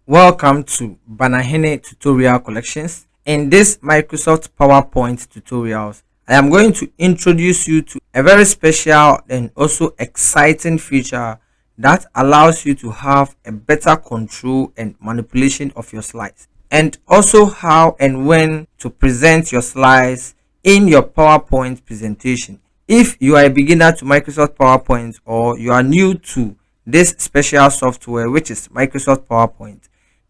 Welcome to Banahene Tutorial Collections. In this Microsoft PowerPoint tutorials, I am going to introduce you to a very special and also exciting feature that allows you to have a better control and manipulation of your slides, and also how and when to present your slides in your PowerPoint presentation. If you are a beginner to Microsoft PowerPoint, or you are new to this special software which is Microsoft PowerPoint,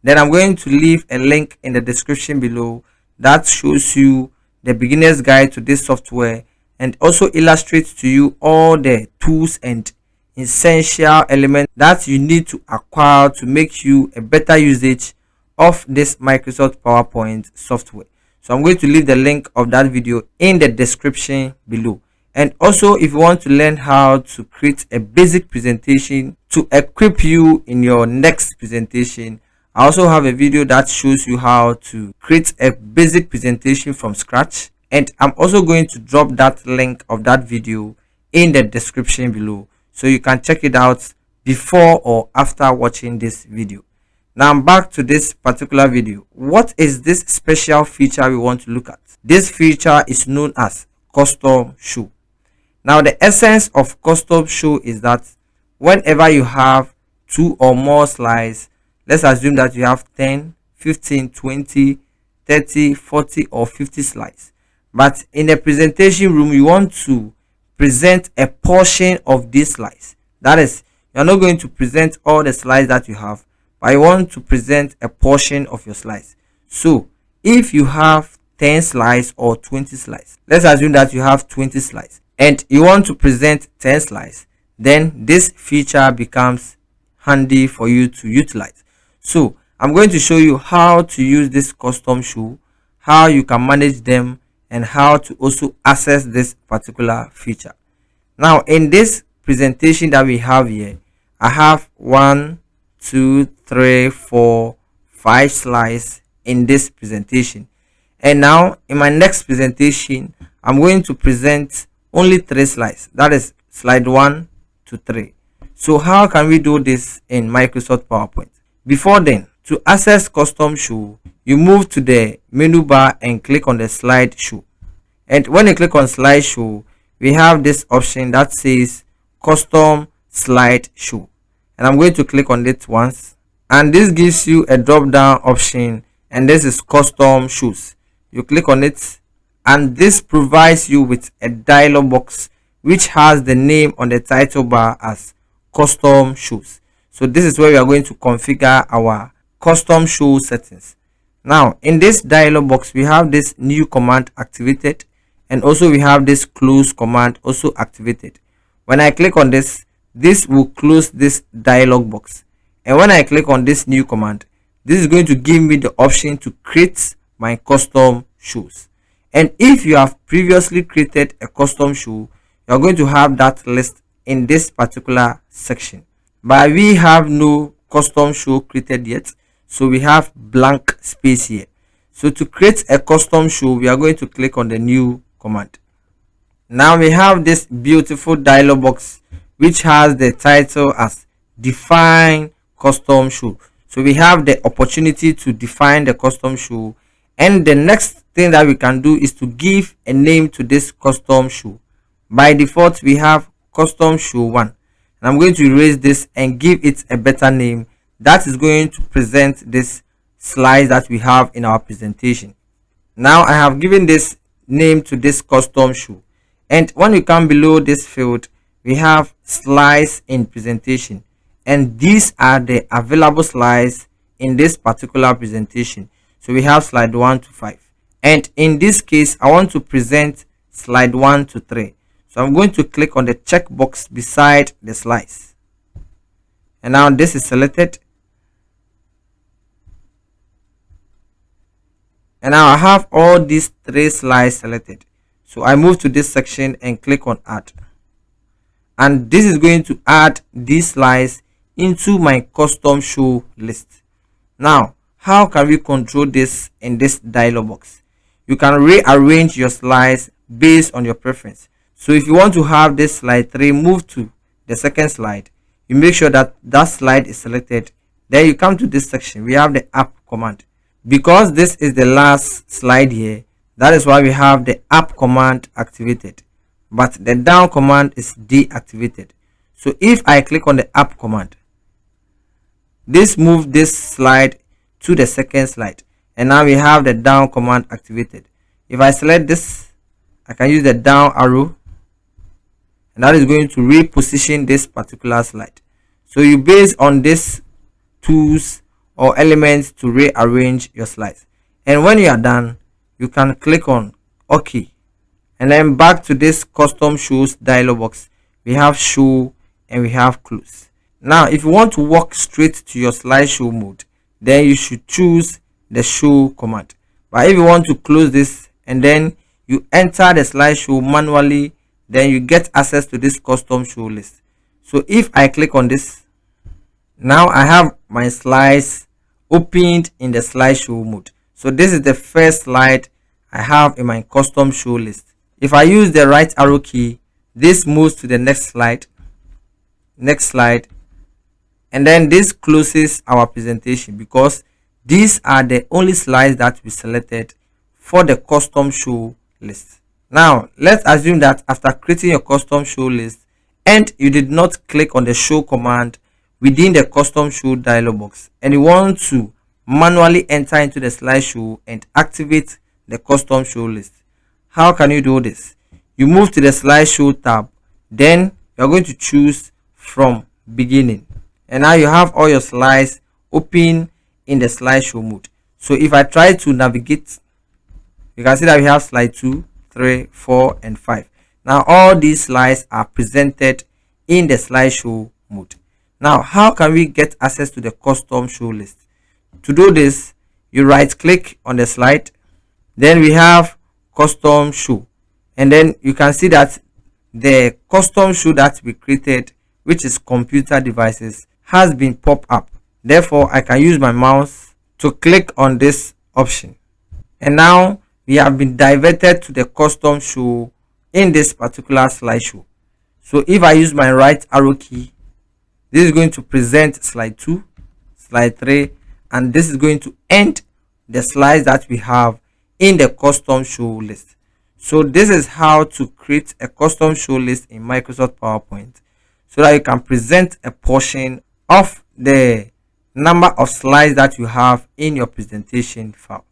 then I'm going to leave a link in the description below that shows you the beginner's guide to this software and also illustrates to you all the tools and essential elements that you need to acquire to make you a better usage of this Microsoft PowerPoint software. So I'm going to leave the link of that video in the description below. And also, if you want to learn how to create a basic presentation to equip you in your next presentation, I also have a video that shows you how to create a basic presentation from scratch, and I'm also going to drop that link of that video in the description below so you can check it out before or after watching this video. Now I'm back to this particular video. What is this special feature we want to look at? This feature is known as custom show. Now the essence of custom show is that whenever you have two or more slides, let's assume that you have 10, 15, 20, 30, 40 or 50 slides, but in a presentation room you want to present a portion of these slides. That is, you're not going to present all the slides that you have, but you want to present a portion of your slides. So if you have 10 slides or 20 slides, let's assume that you have 20 slides and you want to present 10 slides, then this feature becomes handy for you to utilize. So I'm going to show you how to use this custom show, how you can manage them, and how to also access this particular feature. Now in this presentation that we have here, I have 1, 2, 3, 4, 5 slides in this presentation, and now in my next presentation I'm going to present only 3 slides, that is slide 1 to 3. So how can we do this in Microsoft PowerPoint? Before then, to access custom show, you move to the menu bar and click on the slide show. And when you click on slide show, we have this option that says custom slide show, and I'm going to click on it once, and this gives you a drop down option, and this is custom shows. You click on it and this provides you with a dialog box which has the name on the title bar as custom shows. So this is where we are going to configure our custom show settings. Now in this dialog box we have this new command activated, and also we have this close command also activated. When I click on this, this will close this dialog box, and when I click on this new command, this is going to give me the option to create my custom shows. And if you have previously created a custom show, you are going to have that list in this particular section, but we have no custom show created yet, so we have blank space here. So to create a custom show, we are going to click on the new command. Now we have this beautiful dialog box which has the title as define custom show. So we have the opportunity to define the custom show, and the next thing that we can do is to give a name to this custom show. By default we have custom show 1, and I'm going to erase this and give it a better name that is going to present this slides that we have in our presentation. Now I have given this name to this custom show, and when we come below this field we have slides in presentation, and these are the available slides in this particular presentation. So we have slide 1 to 5, and in this case I want to present slide 1 to 3. So I'm going to click on the checkbox beside the slides, and now this is selected, and now I have all these 3 slides selected. So I move to this section and click on add, and this is going to add these slides into my custom show list. Now how can we control this in this dialog box? You can rearrange your slides based on your preference. So if you want to have this slide 3 move to the second slide, you make sure that that slide is selected, Then you come to this section, we have the up command. Because this is the last slide here, that is why we have the up command activated, but the down command is deactivated. So if I click on the up command, this moves this slide to the second slide, and now we have the down command activated. If I select this, I can use the down arrow, and that is going to reposition this particular slide. So you base on this tools or elements to rearrange your slides, and when you are done, you can click on OK, and then back to this custom shows dialog box. We have show and we have close. Now if you want to walk straight to your slideshow mode, then you should choose the show command. But if you want to close this and then you enter the slideshow manually, then you get access to this custom show list. So if I click on this, now I have my slides opened in the slideshow mode. So this is the first slide I have in my custom show list. If I use the right arrow key, this moves to the next slide, and then this closes our presentation, because these are the only slides that we selected for the custom show list. Now let's assume that after creating your custom show list and you did not click on the show command within the custom show dialog box, and you want to manually enter into the slideshow and activate the custom show list. How can you do this? You move to the slideshow tab, then you're going to choose from beginning, and now you have all your slides open in the slideshow mode. So if I try to navigate, you can see that we have slide 2, 3, 4 and 5. Now all these slides are presented in the slideshow mode. Now how can we get access to the custom show list? To do this, you right click on the slide, then we have custom show, and then you can see that the custom show that we created, which is computer devices, has been popped up. Therefore I can use my mouse to click on this option, and now we have been diverted to the custom show in this particular slideshow. So if I use my right arrow key, this is going to present slide 2, slide 3, and this is going to end the slides that we have in the custom show list. So this is how to create a custom show list in Microsoft PowerPoint, so that you can present a portion of the number of slides that you have in your presentation file.